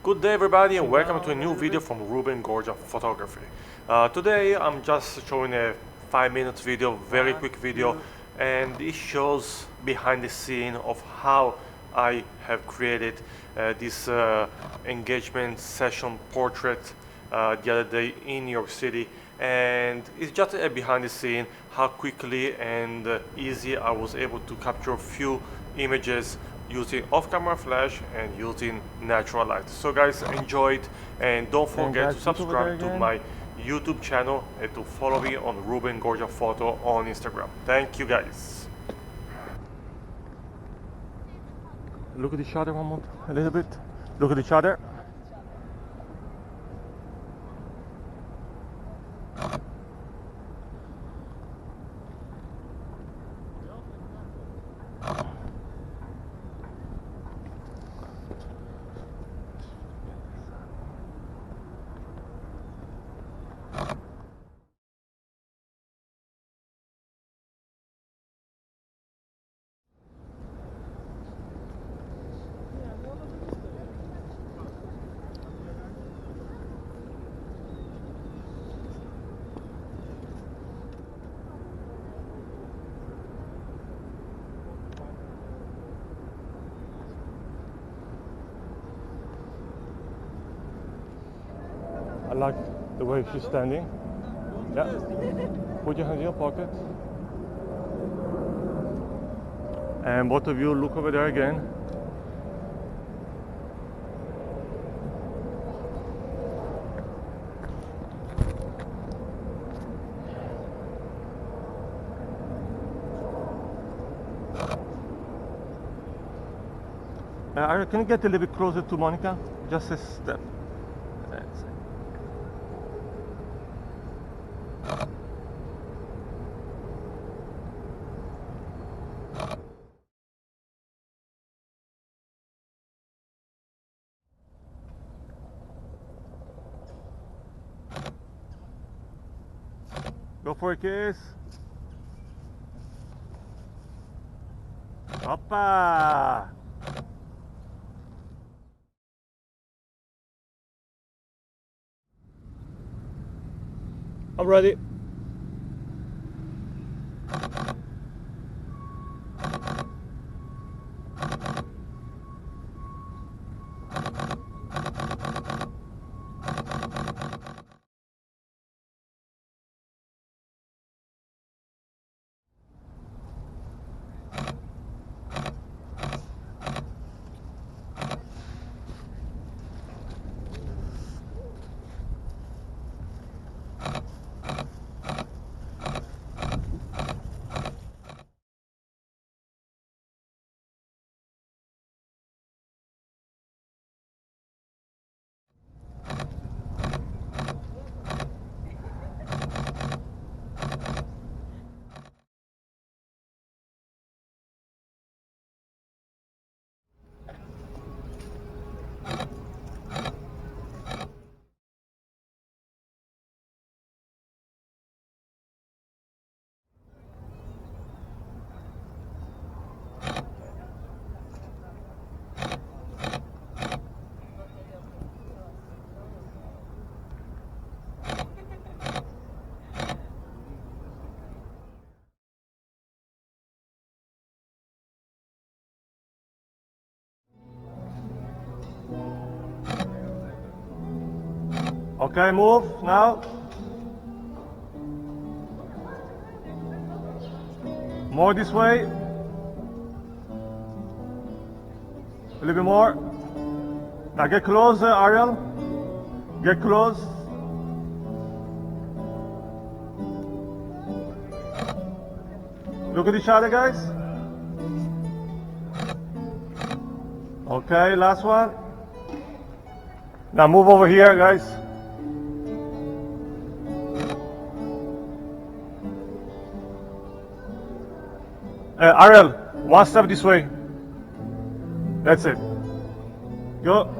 Good day everybody and welcome to a new video from Ruben Gorjian Photography. Today I'm just showing a 5-minute video, very quick video, and it shows behind the scene of how I have created this engagement session portrait the other day in New York City. And it's just a behind the scene how quickly and easy I was able to capture a few images using off-camera flash and using natural light. So guys, enjoy it and don't forget to subscribe to my YouTube channel and to follow me on Ruben Gorjian Photo on Instagram. Thank you guys. Look at each other one more, a little bit. Look at each other. I like the way she's standing. Yeah. Put your hands in your pocket. And both of you look over there again. Can you get a little bit closer to Monica? Just a step. That's it. Go for a kiss. Hoppa! I'm ready. Okay, move now. More this way. A little bit more. Now get close, Ariel. Get close. Look at each other, guys. Okay, last one. Now move over here, guys. Ariel, one step this way. That's it. Go.